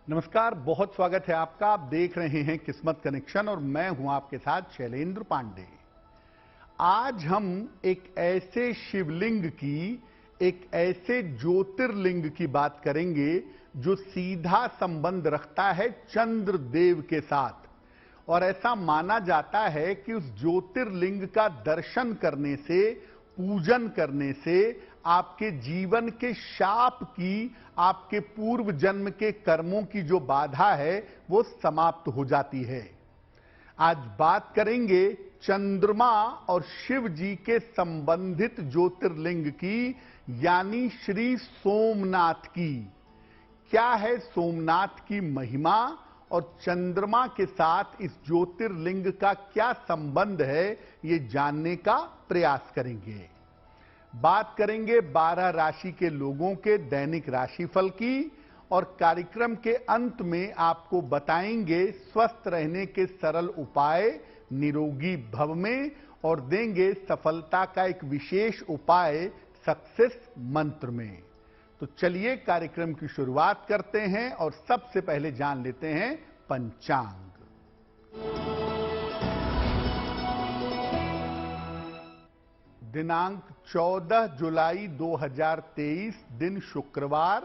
नमस्कार, बहुत स्वागत है आपका। आप देख रहे हैं किस्मत कनेक्शन और मैं हूं आपके साथ शैलेंद्र पांडे। आज हम एक ऐसे शिवलिंग की, एक ऐसे ज्योतिर्लिंग की बात करेंगे जो सीधा संबंध रखता है चंद्रदेव के साथ। और ऐसा माना जाता है कि उस ज्योतिर्लिंग का दर्शन करने से, पूजन करने से आपके जीवन के शाप की, आपके पूर्व जन्म के कर्मों की जो बाधा है वो समाप्त हो जाती है। आज बात करेंगे चंद्रमा और शिव जी के संबंधित ज्योतिर्लिंग की, यानी श्री सोमनाथ की। क्या है सोमनाथ की महिमा और चंद्रमा के साथ इस ज्योतिर्लिंग का क्या संबंध है, ये जानने का प्रयास करेंगे। बात करेंगे 12 राशि के लोगों के दैनिक राशिफल की और कार्यक्रम के अंत में आपको बताएंगे स्वस्थ रहने के सरल उपाय निरोगी भव में, और देंगे सफलता का एक विशेष उपाय सक्सेस मंत्र में। तो चलिए कार्यक्रम की शुरुआत करते हैं और सबसे पहले जान लेते हैं पंचांग। दिनांक 14 जुलाई 2023, दिन शुक्रवार।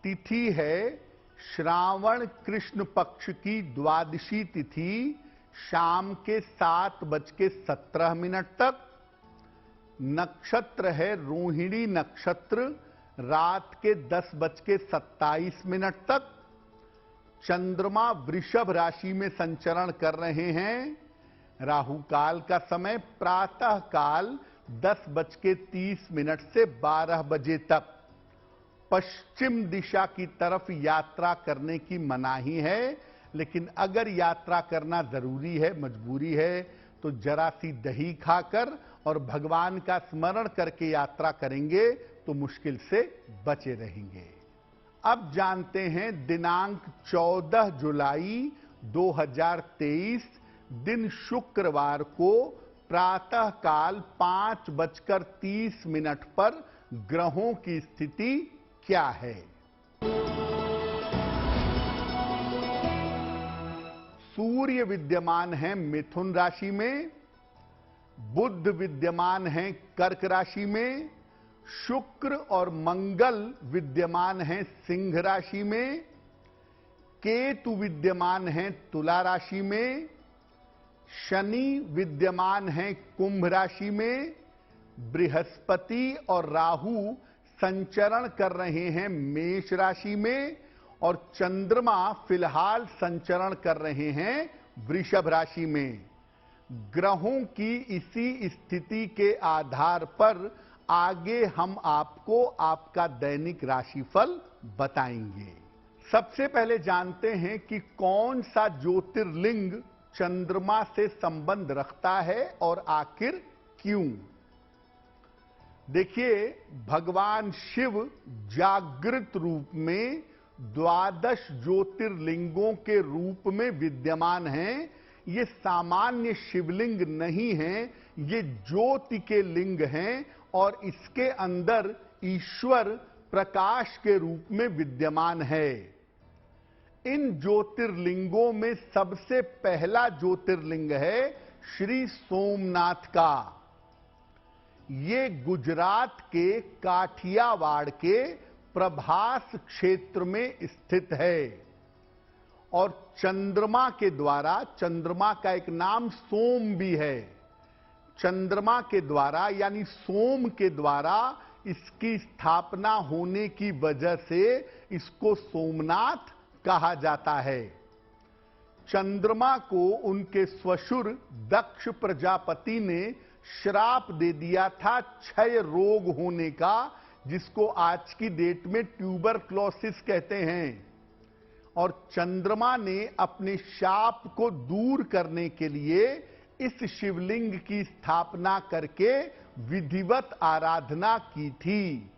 तिथि है श्रावण कृष्ण पक्ष की द्वादशी तिथि, शाम के 7:17 तक। नक्षत्र है रोहिणी नक्षत्र, रात के 10:27 तक। चंद्रमा वृषभ राशि में संचरण कर रहे हैं। राहु काल का समय प्रातः काल 10:30 से 12 बजे तक। पश्चिम दिशा की तरफ यात्रा करने की मनाही है, लेकिन अगर यात्रा करना जरूरी है, मजबूरी है, तो जरा सी दही खाकर और भगवान का स्मरण करके यात्रा करेंगे तो मुश्किल से बचे रहेंगे। अब जानते हैं दिनांक 14 जुलाई 2023, दिन शुक्रवार को प्रातः काल 5:30 पर ग्रहों की स्थिति क्या है। सूर्य विद्यमान है मिथुन राशि में, बुध विद्यमान है कर्क राशि में, शुक्र और मंगल विद्यमान है सिंह राशि में, केतु विद्यमान है तुला राशि में, शनि विद्यमान है कुंभ राशि में, बृहस्पति और राहु संचरण कर रहे हैं मेष राशि में, और चंद्रमा फिलहाल संचरण कर रहे हैं वृषभ राशि में। ग्रहों की इसी स्थिति के आधार पर आगे हम आपको आपका दैनिक राशिफल बताएंगे। सबसे पहले जानते हैं कि कौन सा ज्योतिर्लिंग चंद्रमा से संबंध रखता है और आखिर क्यों। देखिए, भगवान शिव जागृत रूप में 12 ज्योतिर्लिंगों के रूप में विद्यमान हैं। ये सामान्य शिवलिंग नहीं हैं, ये ज्योति के लिंग हैं और इसके अंदर ईश्वर प्रकाश के रूप में विद्यमान है। इन ज्योतिर्लिंगों में सबसे पहला ज्योतिर्लिंग है श्री सोमनाथ का। ये गुजरात के काठियावाड़ के प्रभास क्षेत्र में स्थित है और चंद्रमा के द्वारा, चंद्रमा का एक नाम सोम भी है, चंद्रमा के द्वारा यानी सोम के द्वारा इसकी स्थापना होने की वजह से इसको सोमनाथ कहा जाता है। चंद्रमा को उनके स्वशुर दक्ष प्रजापति ने श्राप दे दिया था क्षय रोग होने का, जिसको आज की डेट में ट्यूबरक्लोसिस कहते हैं। और चंद्रमा ने अपने शाप को दूर करने के लिए इस शिवलिंग की स्थापना करके विधिवत आराधना की थी।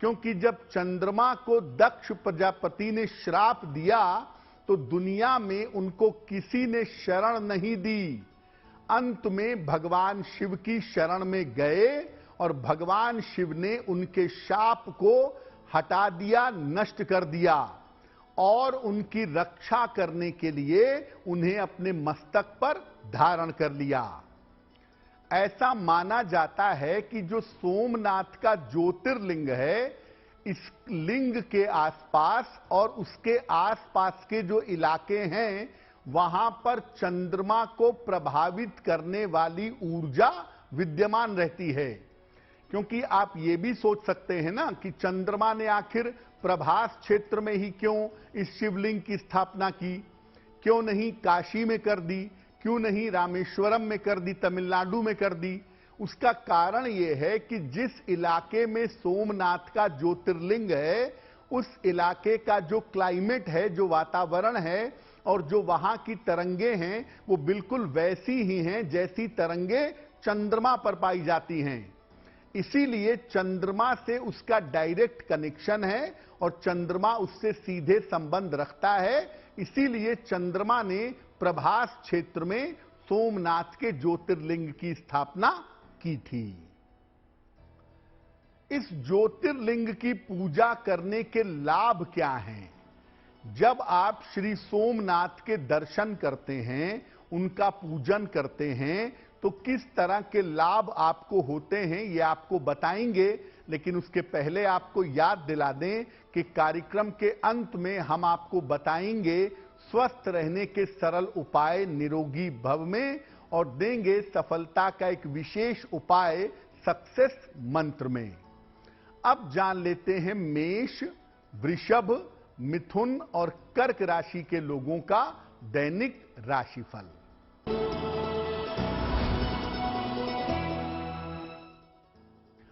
क्योंकि जब चंद्रमा को दक्ष प्रजापति ने श्राप दिया तो दुनिया में उनको किसी ने शरण नहीं दी। अंत में भगवान शिव की शरण में गए और भगवान शिव ने उनके शाप को हटा दिया, नष्ट कर दिया। और उनकी रक्षा करने के लिए उन्हें अपने मस्तक पर धारण कर लिया। ऐसा माना जाता है कि जो सोमनाथ का ज्योतिर्लिंग है, इस लिंग के आसपास और उसके आसपास के जो इलाके हैं, वहां पर चंद्रमा को प्रभावित करने वाली ऊर्जा विद्यमान रहती है। क्योंकि आप ये भी सोच सकते हैं ना कि चंद्रमा ने आखिर प्रभास क्षेत्र में ही क्यों इस शिवलिंग की स्थापना की, क्यों नहीं काशी में कर दी, क्यों नहीं रामेश्वरम में कर दी, तमिलनाडु में कर दी। उसका कारण यह है कि जिस इलाके में सोमनाथ का ज्योतिर्लिंग है, उस इलाके का जो क्लाइमेट है, जो वातावरण है और जो वहां की तरंगे हैं, वो बिल्कुल वैसी ही हैं जैसी तरंगे चंद्रमा पर पाई जाती हैं। इसीलिए चंद्रमा से उसका डायरेक्ट कनेक्शन है और चंद्रमा उससे सीधे संबंध रखता है। इसीलिए चंद्रमा ने प्रभास क्षेत्र में सोमनाथ के ज्योतिर्लिंग की स्थापना की थी। इस ज्योतिर्लिंग की पूजा करने के लाभ क्या हैं? जब आप श्री सोमनाथ के दर्शन करते हैं, उनका पूजन करते हैं, तो किस तरह के लाभ आपको होते हैं ये आपको बताएंगे। लेकिन उसके पहले आपको याद दिला दें कि कार्यक्रम के अंत में हम आपको बताएंगे स्वस्थ रहने के सरल उपाय निरोगी भव में, और देंगे सफलता का एक विशेष उपाय सक्सेस मंत्र में। अब जान लेते हैं मेष, वृषभ, मिथुन और कर्क राशि के लोगों का दैनिक राशिफल।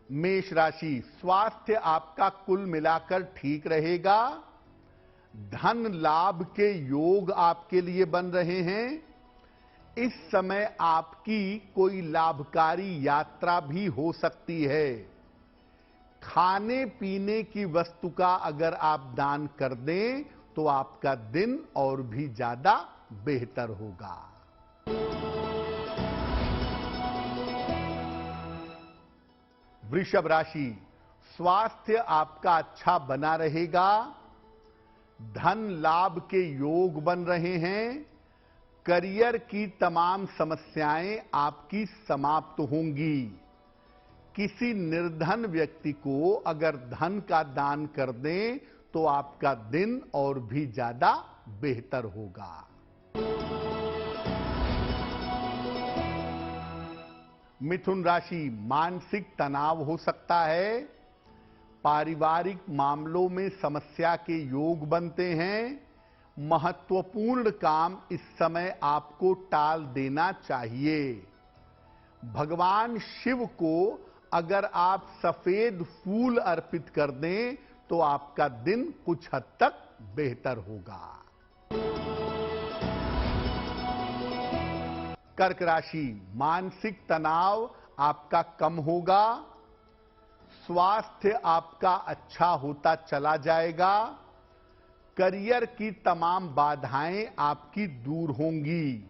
मेष राशि, स्वास्थ्य आपका कुल मिलाकर ठीक रहेगा। धन लाभ के योग आपके लिए बन रहे हैं। इस समय आपकी कोई लाभकारी यात्रा भी हो सकती है। खाने पीने की वस्तु का अगर आप दान कर दें तो आपका दिन और भी ज्यादा बेहतर होगा। वृषभ राशि, स्वास्थ्य आपका अच्छा बना रहेगा। धन लाभ के योग बन रहे हैं। करियर की तमाम समस्याएं आपकी समाप्त होंगी। किसी निर्धन व्यक्ति को अगर धन का दान कर दें तो आपका दिन और भी ज्यादा बेहतर होगा। मिथुन राशि, मानसिक तनाव हो सकता है। पारिवारिक मामलों में समस्या के योग बनते हैं। महत्वपूर्ण काम इस समय आपको टाल देना चाहिए। भगवान शिव को अगर आप सफेद फूल अर्पित कर दें तो आपका दिन कुछ हद तक बेहतर होगा। कर्क राशि, मानसिक तनाव आपका कम होगा। स्वास्थ्य आपका अच्छा होता चला जाएगा। करियर की तमाम बाधाएं आपकी दूर होंगी।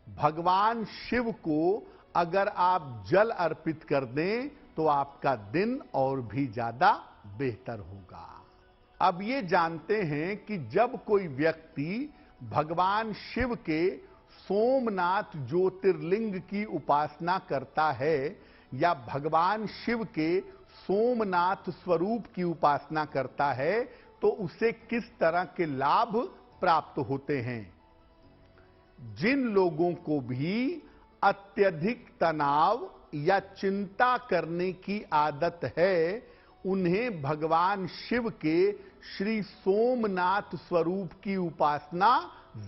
भगवान शिव को अगर आप जल अर्पित कर दें तो आपका दिन और भी ज्यादा बेहतर होगा। अब ये जानते हैं कि जब कोई व्यक्ति भगवान शिव के सोमनाथ ज्योतिर्लिंग की उपासना करता है या भगवान शिव के सोमनाथ स्वरूप की उपासना करता है तो उसे किस तरह के लाभ प्राप्त होते हैं। जिन लोगों को भी अत्यधिक तनाव या चिंता करने की आदत है, उन्हें भगवान शिव के श्री सोमनाथ स्वरूप की उपासना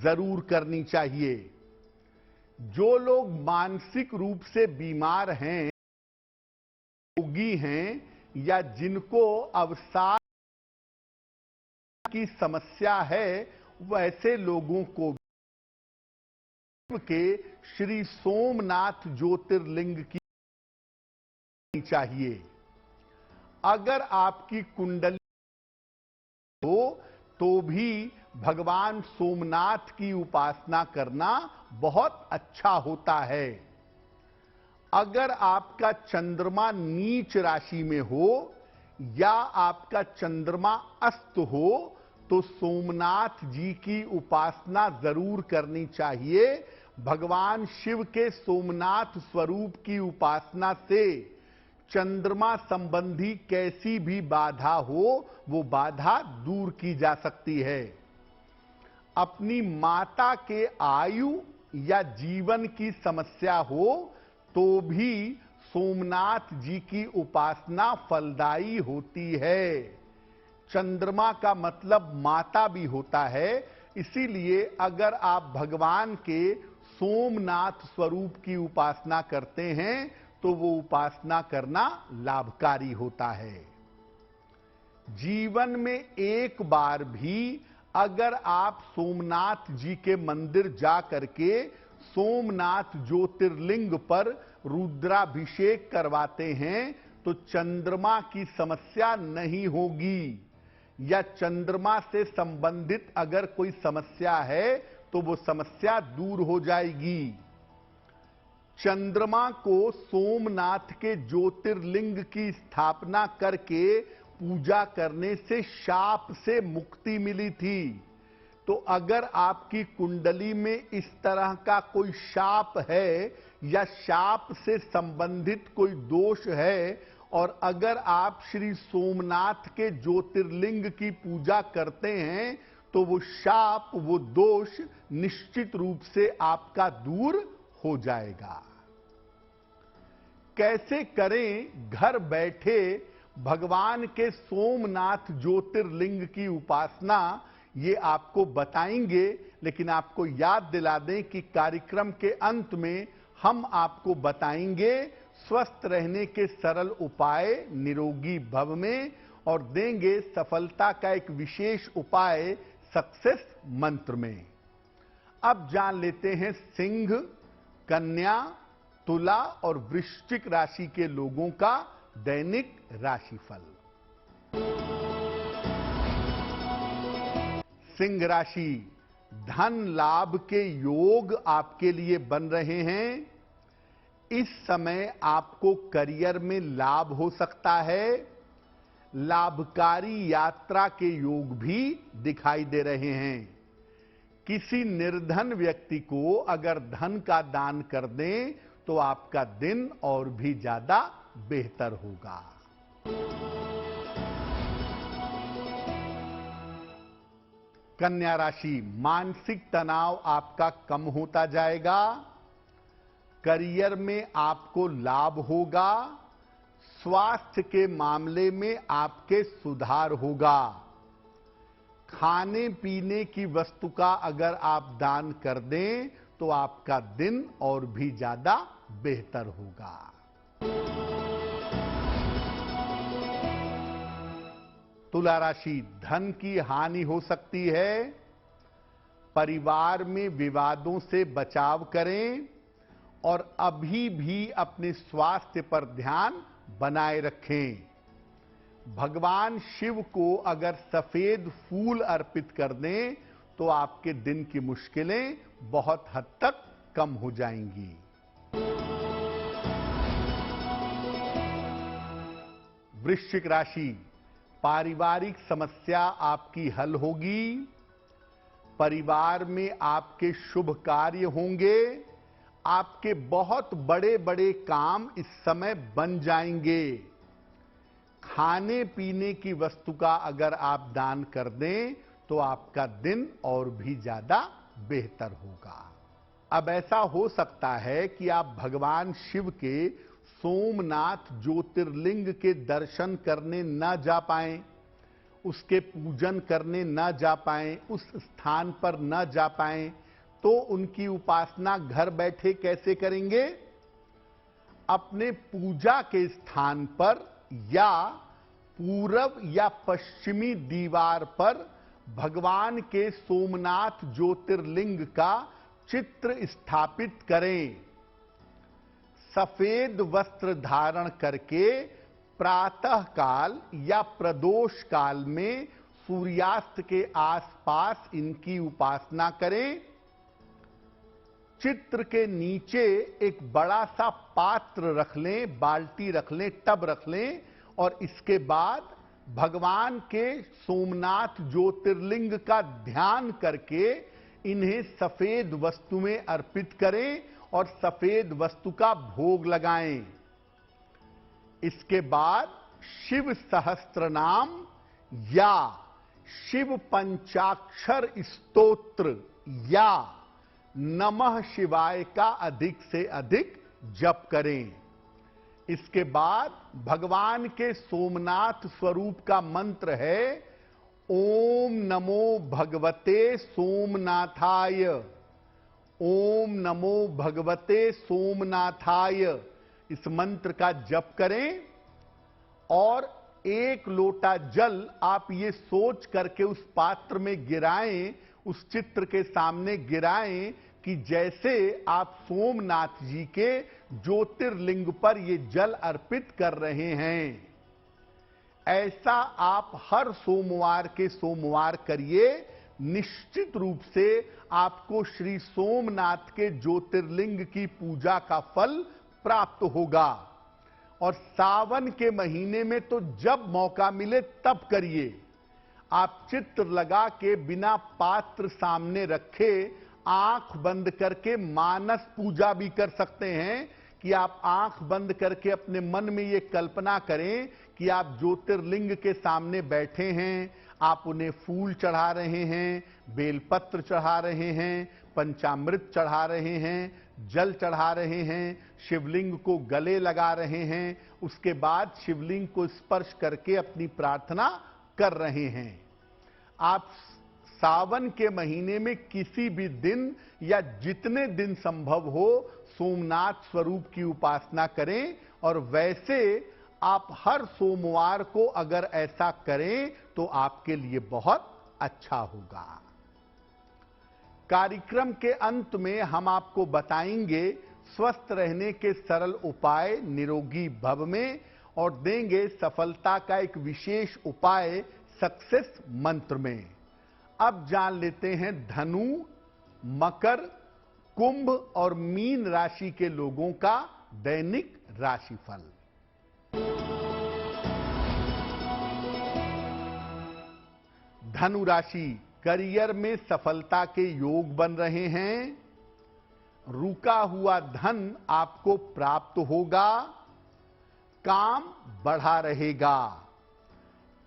जरूर करनी चाहिए। जो लोग मानसिक रूप से बीमार हैं, रोगी हैं या जिनको अवसाद की समस्या है, वैसे लोगों को के श्री सोमनाथ ज्योतिर्लिंग की चाहिए। अगर आपकी कुंडली हो तो भी भगवान सोमनाथ की उपासना करना बहुत अच्छा होता है। अगर आपका चंद्रमा नीच राशि में हो या आपका चंद्रमा अस्त हो तो सोमनाथ जी की उपासना जरूर करनी चाहिए। भगवान शिव के सोमनाथ स्वरूप की उपासना से चंद्रमा संबंधी कैसी भी बाधा हो, वो बाधा दूर की जा सकती है। अपनी माता के आयु या जीवन की समस्या हो तो भी सोमनाथ जी की उपासना फलदायी होती है। चंद्रमा का मतलब माता भी होता है, इसीलिए अगर आप भगवान के सोमनाथ स्वरूप की उपासना करते हैं तो वो उपासना करना लाभकारी होता है। जीवन में एक बार भी अगर आप सोमनाथ जी के मंदिर जा करके सोमनाथ ज्योतिर्लिंग पर रुद्राभिषेक करवाते हैं तो चंद्रमा की समस्या नहीं होगी, या चंद्रमा से संबंधित अगर कोई समस्या है तो वो समस्या दूर हो जाएगी। चंद्रमा को सोमनाथ के ज्योतिर्लिंग की स्थापना करके पूजा करने से शाप से मुक्ति मिली थी। तो अगर आपकी कुंडली में इस तरह का कोई शाप है या शाप से संबंधित कोई दोष है, और अगर आप श्री सोमनाथ के ज्योतिर्लिंग की पूजा करते हैं तो वो शाप, वो दोष निश्चित रूप से आपका दूर हो जाएगा। कैसे करें घर बैठे भगवान के सोमनाथ ज्योतिर्लिंग की उपासना, ये आपको बताएंगे। लेकिन आपको याद दिला दें कि कार्यक्रम के अंत में हम आपको बताएंगे स्वस्थ रहने के सरल उपाय निरोगी भव में, और देंगे सफलता का एक विशेष उपाय सक्सेस मंत्र में। अब जान लेते हैं सिंह, कन्या, तुला और वृश्चिक राशि के लोगों का दैनिक राशिफल। सिंह राशि, धन लाभ के योग आपके लिए बन रहे हैं। इस समय आपको करियर में लाभ हो सकता है। लाभकारी यात्रा के योग भी दिखाई दे रहे हैं। किसी निर्धन व्यक्ति को अगर धन का दान कर दें तो आपका दिन और भी ज्यादा बेहतर होगा। कन्या राशि, मानसिक तनाव आपका कम होता जाएगा। करियर में आपको लाभ होगा। स्वास्थ्य के मामले में आपके सुधार होगा। खाने पीने की वस्तु का अगर आप दान कर दें तो आपका दिन और भी ज्यादा बेहतर होगा। तुला राशि, धन की हानि हो सकती है। परिवार में विवादों से बचाव करें और अभी भी अपने स्वास्थ्य पर ध्यान बनाए रखें। भगवान शिव को अगर सफेद फूल अर्पित कर दें तो आपके दिन की मुश्किलें बहुत हद तक कम हो जाएंगी। वृश्चिक राशि, पारिवारिक समस्या आपकी हल होगी। परिवार में आपके शुभ कार्य होंगे। आपके बहुत बड़े बड़े काम इस समय बन जाएंगे। खाने पीने की वस्तु का अगर आप दान कर दें तो आपका दिन और भी ज्यादा बेहतर होगा। अब ऐसा हो सकता है कि आप भगवान शिव के सोमनाथ ज्योतिर्लिंग के दर्शन करने न जा पाएं, उसके पूजन करने न जा पाएं, उस स्थान पर न जा पाएं, तो उनकी उपासना घर बैठे कैसे करेंगे? अपने पूजा के स्थान पर या पूरब या पश्चिमी दीवार पर भगवान के सोमनाथ ज्योतिर्लिंग का चित्र स्थापित करें। सफेद वस्त्र धारण करके प्रातः काल या प्रदोष काल में सूर्यास्त के आसपास इनकी उपासना करें। चित्र के नीचे एक बड़ा सा पात्र रख लें, बाल्टी रख लें, टब रख लें, और इसके बाद भगवान के सोमनाथ ज्योतिर्लिंग का ध्यान करके इन्हें सफेद वस्तु में अर्पित करें और सफेद वस्तु का भोग लगाएं। इसके बाद शिव सहस्त्र नाम या शिव पंचाक्षर स्तोत्र या नमः शिवाय का अधिक से अधिक जप करें। इसके बाद भगवान के सोमनाथ स्वरूप का मंत्र है ओम नमो भगवते सोमनाथाय। ओम नमो भगवते सोमनाथाय इस मंत्र का जप करें और 1 लोटा जल आप ये सोच करके उस पात्र में गिराएं, उस चित्र के सामने गिराएं कि जैसे आप सोमनाथ जी के ज्योतिर्लिंग पर ये जल अर्पित कर रहे हैं। ऐसा आप हर सोमवार के सोमवार करिए। निश्चित रूप से आपको श्री सोमनाथ के ज्योतिर्लिंग की पूजा का फल प्राप्त होगा। और सावन के महीने में तो जब मौका मिले तब करिए। आप चित्र लगा के बिना पात्र सामने रखे आंख बंद करके मानस पूजा भी कर सकते हैं कि आप आंख बंद करके अपने मन में ये कल्पना करें कि आप ज्योतिर्लिंग के सामने बैठे हैं, आप उन्हें फूल चढ़ा रहे हैं, बेलपत्र चढ़ा रहे हैं, पंचामृत चढ़ा रहे हैं, जल चढ़ा रहे हैं, शिवलिंग को गले लगा रहे हैं, उसके बाद शिवलिंग को स्पर्श करके अपनी प्रार्थना कर रहे हैं। आप सावन के महीने में किसी भी दिन या जितने दिन संभव हो सोमनाथ स्वरूप की उपासना करें। और वैसे आप हर सोमवार को अगर ऐसा करें तो आपके लिए बहुत अच्छा होगा। कार्यक्रम के अंत में हम आपको बताएंगे स्वस्थ रहने के सरल उपाय निरोगी भव में और देंगे सफलता का एक विशेष उपाय सक्सेस मंत्र में। अब जान लेते हैं धनु, मकर, कुंभ और मीन राशि के लोगों का दैनिक राशिफल। धनु राशि, करियर में सफलता के योग बन रहे हैं। रुका हुआ धन आपको प्राप्त होगा। काम बढ़ा रहेगा।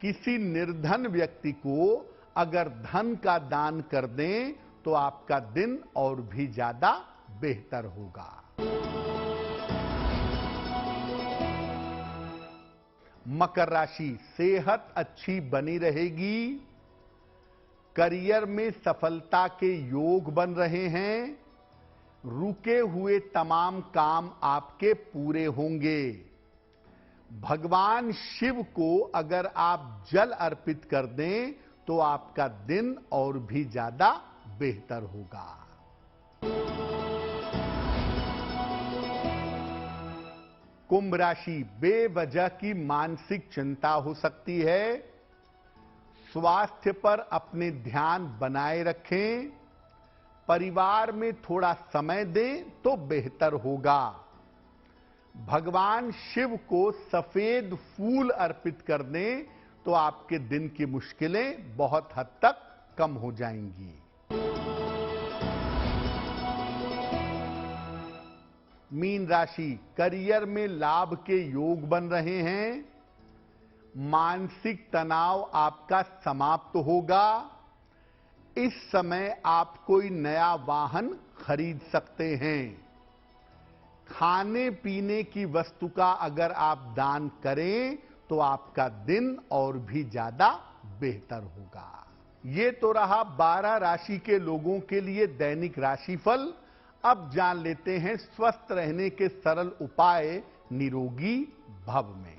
किसी निर्धन व्यक्ति को अगर धन का दान कर दें तो आपका दिन और भी ज्यादा बेहतर होगा। मकर राशि, सेहत अच्छी बनी रहेगी। करियर में सफलता के योग बन रहे हैं। रुके हुए तमाम काम आपके पूरे होंगे। भगवान शिव को अगर आप जल अर्पित कर दें तो आपका दिन और भी ज्यादा बेहतर होगा। कुंभ राशि, बेवजह की मानसिक चिंता हो सकती है। स्वास्थ्य पर अपने ध्यान बनाए रखें। परिवार में थोड़ा समय दें तो बेहतर होगा। भगवान शिव को सफेद फूल अर्पित कर दें तो आपके दिन की मुश्किलें बहुत हद तक कम हो जाएंगी। मीन राशि, करियर में लाभ के योग बन रहे हैं। मानसिक तनाव आपका समाप्त होगा। इस समय आप कोई नया वाहन खरीद सकते हैं। खाने पीने की वस्तु का अगर आप दान करें तो आपका दिन और भी ज्यादा बेहतर होगा। ये तो रहा 12 राशि के लोगों के लिए दैनिक राशिफल। अब जान लेते हैं स्वस्थ रहने के सरल उपाय निरोगी भव में।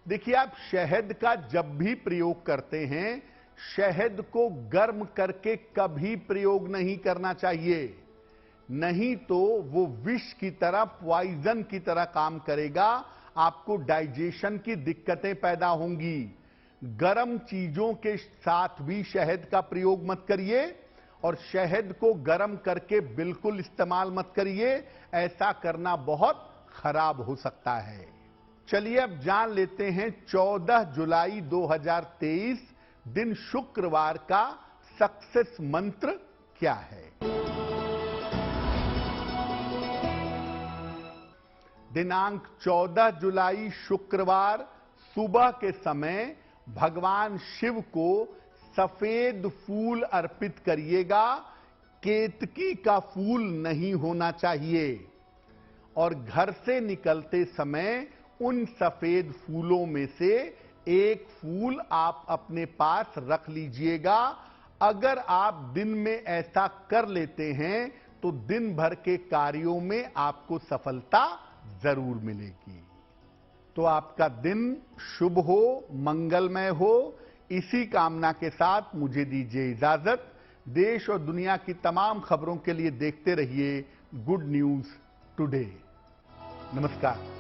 देखिए, आप शहद का जब भी प्रयोग करते हैं, शहद को गर्म करके कभी प्रयोग नहीं करना चाहिए, नहीं तो वो विष की तरह, पॉइजन की तरह काम करेगा। आपको डाइजेशन की दिक्कतें पैदा होंगी। गर्म चीजों के साथ भी शहद का प्रयोग मत करिए और शहद को गर्म करके बिल्कुल इस्तेमाल मत करिए। ऐसा करना बहुत खराब हो सकता है। चलिए अब जान लेते हैं 14 जुलाई 2023 दिन शुक्रवार का सक्सेस मंत्र क्या है। दिनांक 14 जुलाई शुक्रवार सुबह के समय भगवान शिव को सफेद फूल अर्पित करिएगा। केतकी का फूल नहीं होना चाहिए और घर से निकलते समय उन सफेद फूलों में से एक फूल आप अपने पास रख लीजिएगा। अगर आप दिन में ऐसा कर लेते हैं तो दिन भर के कार्यों में आपको सफलता जरूर मिलेगी। तो आपका दिन शुभ हो, मंगलमय हो। इसी कामना के साथ मुझे दीजिए इजाजत। देश और दुनिया की तमाम खबरों के लिए देखते रहिए गुड न्यूज टुडे। नमस्कार।